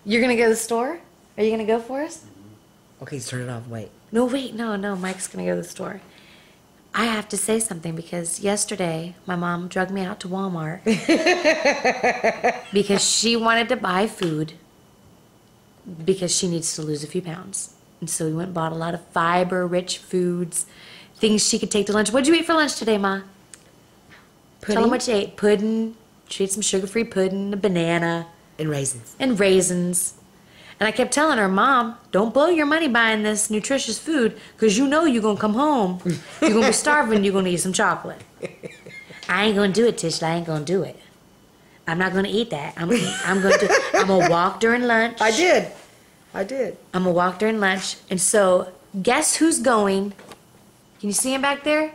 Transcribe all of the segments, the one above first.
You're gonna go to the store? Are you gonna go for us? Okay, turn it off. Wait. No, wait, no. Mike's gonna go to the store. I have to say something because yesterday my mom drugged me out to Walmart because she wanted to buy food because she needs to lose a few pounds. And so we went and bought a lot of fiber-rich foods, things she could take to lunch. What'd you eat for lunch today, Ma? Pudding? Tell them what you ate. Pudding. She ate some sugar-free pudding, a banana. And raisins. And raisins. And I kept telling her, Mom, don't blow your money buying this nutritious food because you know you're going to come home. You're going to be starving. You're going to eat some chocolate. I ain't going to do it, Tish. I ain't going to do it. I'm not going to eat that. I'm going to walk during lunch. I did. I'm going to walk during lunch. And so guess who's going? Can you see him back there?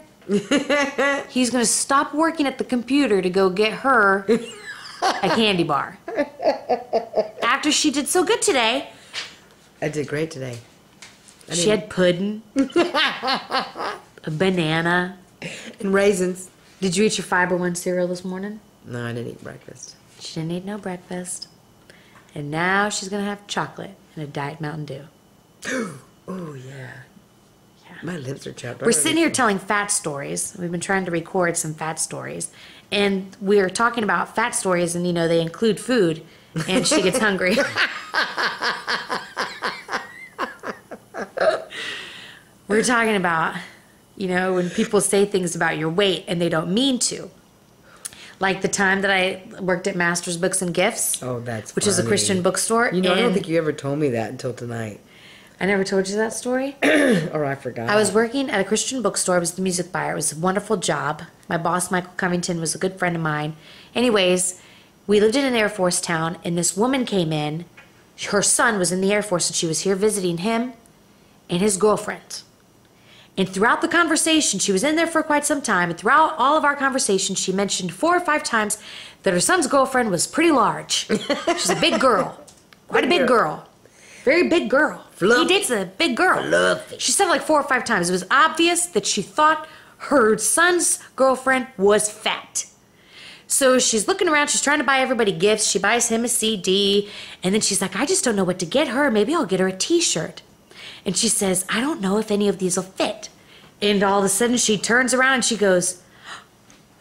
He's going to stop working at the computer to go get her a candy bar. After she did so good today. I did great today. She had pudding, a banana. And raisins. Did you eat your Fiber One cereal this morning? No, I didn't eat breakfast. She didn't eat no breakfast. And now she's going to have chocolate and a Diet Mountain Dew. Oh, yeah. My lips are chapped. We're sitting here telling fat stories. We've been trying to record some fat stories. And we're talking about fat stories, and, you know, they include food. And she gets hungry. We're talking about, you know, when people say things about your weight and they don't mean to. Like the time that I worked at Masters Books and Gifts. Oh, that's Which is a Christian bookstore. You know, I don't think you ever told me that until tonight. I never told you that story? Or I forgot. I was working at a Christian bookstore. I was the music buyer. It was a wonderful job. My boss, Michael Covington, was a good friend of mine. Anyways, we lived in an Air Force town, and this woman came in. Her son was in the Air Force, and she was here visiting him and his girlfriend. And throughout the conversation, she was in there for quite some time, and throughout all of our conversations, she mentioned 4 or 5 times that her son's girlfriend was pretty large. She's a big girl. Quite a big girl. Very big girl. Fluffy. He dates a big girl. Fluffy. She said it like 4 or 5 times. It was obvious that she thought her son's girlfriend was fat. So she's looking around. She's trying to buy everybody gifts. She buys him a CD. And then she's like, I just don't know what to get her. Maybe I'll get her a T-shirt. And she says, I don't know if any of these will fit. And all of a sudden she turns around and she goes,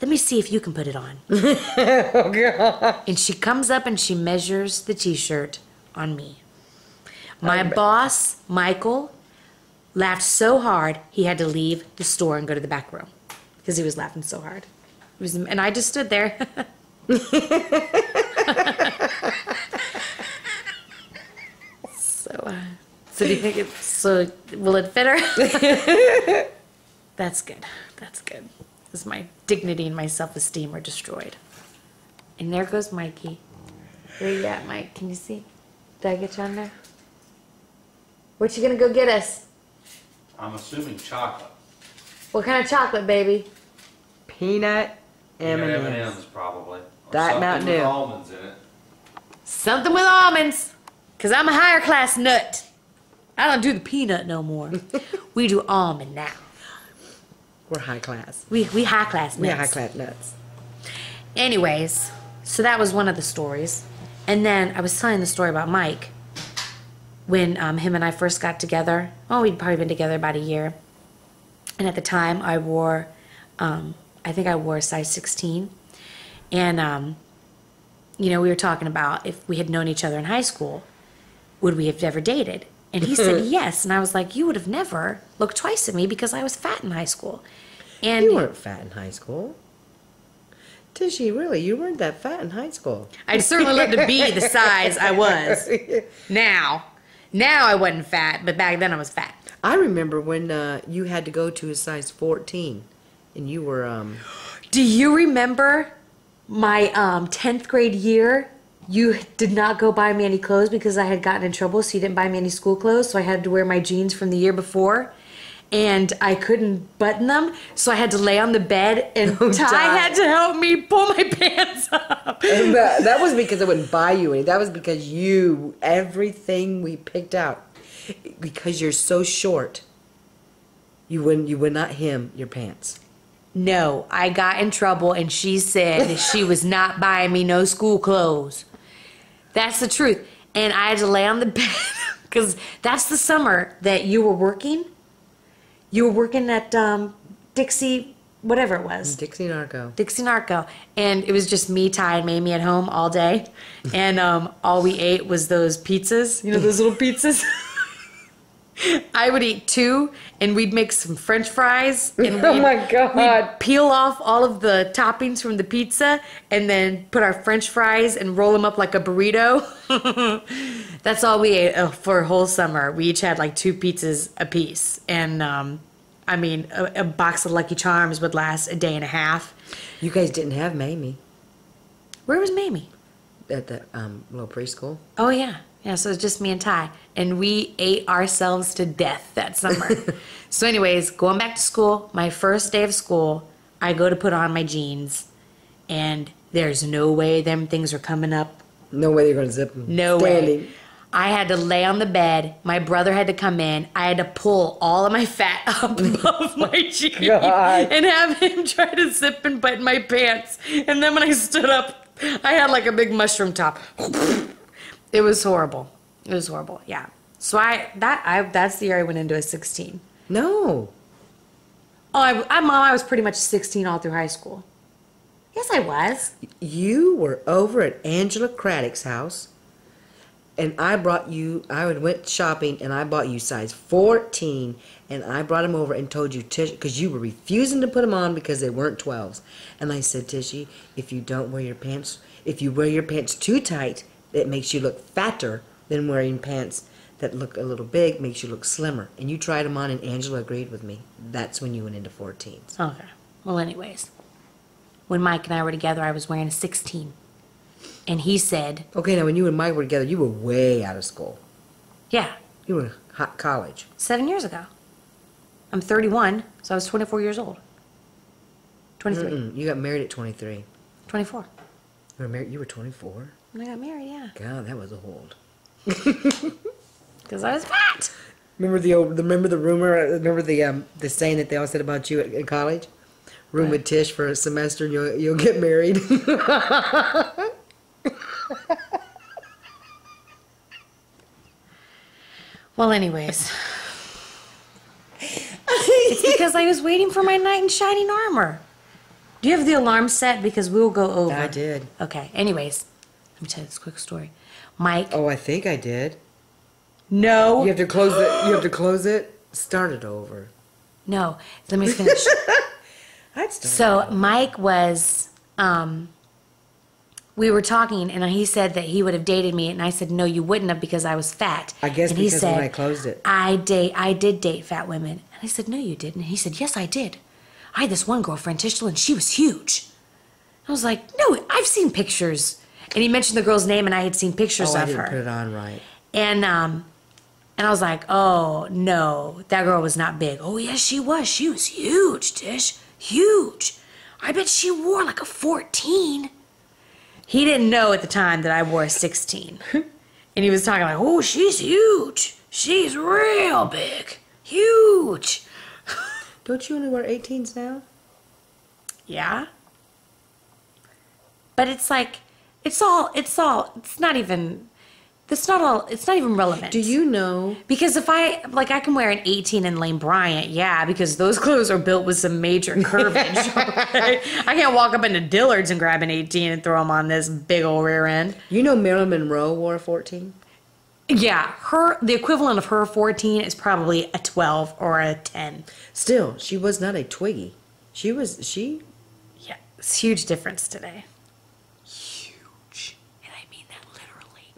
let me see if you can put it on. Oh, God. And she comes up and she measures the T-shirt on me. My boss, Michael, laughed so hard he had to leave the store and go to the back room because he was laughing so hard. And I just stood there. So do you think it's, so will it fit her? That's good. That's good. Because my dignity and my self-esteem are destroyed. And there goes Mikey. Where you at, Mike? Can you see? Did I get you on there? What you gonna go get us? I'm assuming chocolate. What kind of chocolate, baby? Peanut Peanut M&M's. M&M's probably. Or Diet something Mountain with Dew. almonds in it. Something with almonds. Because I'm a higher class nut. I don't do the peanut no more. We do almond now. We're high class. We high class nuts. We are high class nuts. Anyways, so that was one of the stories. And then I was telling the story about Mike. When him and I first got together. Oh, we'd probably been together about a year. And at the time, I wore, I think I wore a size 16. And, you know, we were talking about if we had known each other in high school, would we have ever dated? And he said yes. And I was like, you would have never looked twice at me because I was fat in high school. And You weren't fat in high school. Tishy, really, you weren't that fat in high school. I'd certainly love to be the size I was now. Now I wasn't fat, but back then I was fat. I remember when you had to go to a size 14, and you were, Do you remember my 10th grade year? You did not go buy me any clothes because I had gotten in trouble, so you didn't buy me any school clothes, so I had to wear my jeans from the year before. And I couldn't button them, so I had to lay on the bed, and Ty had to help me pull my pants up. And that was because I wouldn't buy you any. That was because everything we picked out, because you're so short, you would not hem your pants. No, I got in trouble, and she said that she was not buying me no school clothes. That's the truth. And I had to lay on the bed because that's the summer that you were working. You were working at Dixie, whatever it was. Dixie Narco. Dixie Narco. And it was just me, Ty, and Mamie at home all day. And all we ate was those pizzas. You know, those little pizzas? I would eat 2, and we'd make some French fries. And Oh my God. We'd peel off all of the toppings from the pizza, and then put our French fries and roll them up like a burrito. That's all we ate for a whole summer. We each had like 2 pizzas a piece. And, I mean, a box of Lucky Charms would last a day and a half. You guys didn't have Mamie Where was Mamie? at the little preschool. Oh, yeah. Yeah, so it was just me and Ty. And we ate ourselves to death that summer. So anyways, going back to school, my first day of school, I go to put on my jeans. And there's no way them things are coming up. No way you're going to zip them. No Standing. way. I had to lay on the bed. My brother had to come in. I had to pull all of my fat up above my jeans God. and have him try to zip and button my pants. And then when I stood up, I had like a big mushroom top. It was horrible. It was horrible. Yeah. So that's the year I went into a 16. No. Oh, I was pretty much 16 all through high school. Yes, I was. You were over at Angela Craddock's house, and I went shopping, and I bought you size 14, and I brought them over and told you, Tish, because you were refusing to put them on because they weren't 12s. And I said, Tishy, if you wear your pants too tight, it makes you look fatter than wearing pants that look a little big, makes you look slimmer. And you tried them on, and Angela agreed with me. That's when you went into 14s. Okay. Well, anyways, when Mike and I were together, I was wearing a 16. And he said, Okay, now when you and Mike were together, you were way out of school. yeah, You were in college. 7 years ago. I'm 31, so I was 24 years old. 23. You got married at 23. 24. You were 24? When I got married, yeah. God, that was old. Because I was fat. Remember the saying that they all said about you in college? Room with Tish for a semester and you'll get married. Well, anyways. It's because I was waiting for my knight in shining armor. Do you have the alarm set? Because we'll go over. I did. Okay, anyways. Let me tell you this quick story. Mike. Oh, I think I did. No. You have to close it. You have to close it. Start it over. No. Let me finish. I'd start. So Mike was, we were talking, and he said that he would have dated me, and I said, no, you wouldn't have because I was fat. I guess and he because said, when I closed it. I did date fat women. And I said, no, you didn't. And he said, yes, I did. I had this one girlfriend, Tishla, and she was huge. I was like, no, I've seen pictures. And he mentioned the girl's name, and I had seen pictures Oh, I of didn't her. put it on right. And I was like, oh, no, that girl was not big. Oh, yes, she was. She was huge, Tish. Huge. I bet she wore like a 14. He didn't know at the time that I wore a 16. And he was talking like, oh, she's huge. She's real big. Huge. Don't you only wear 18s now? Yeah. But it's like, it's not even relevant. Do you know? Because if I can wear an 18 in Lane Bryant, yeah, because those clothes are built with some major curvage. Okay? I can't walk up into Dillard's and grab an 18 and throw them on this big old rear end. You know Marilyn Monroe wore a 14? Yeah, the equivalent of her 14 is probably a 12 or a 10. Still, she was not a Twiggy. Yeah, it's a huge difference today. Huge. And I mean that literally.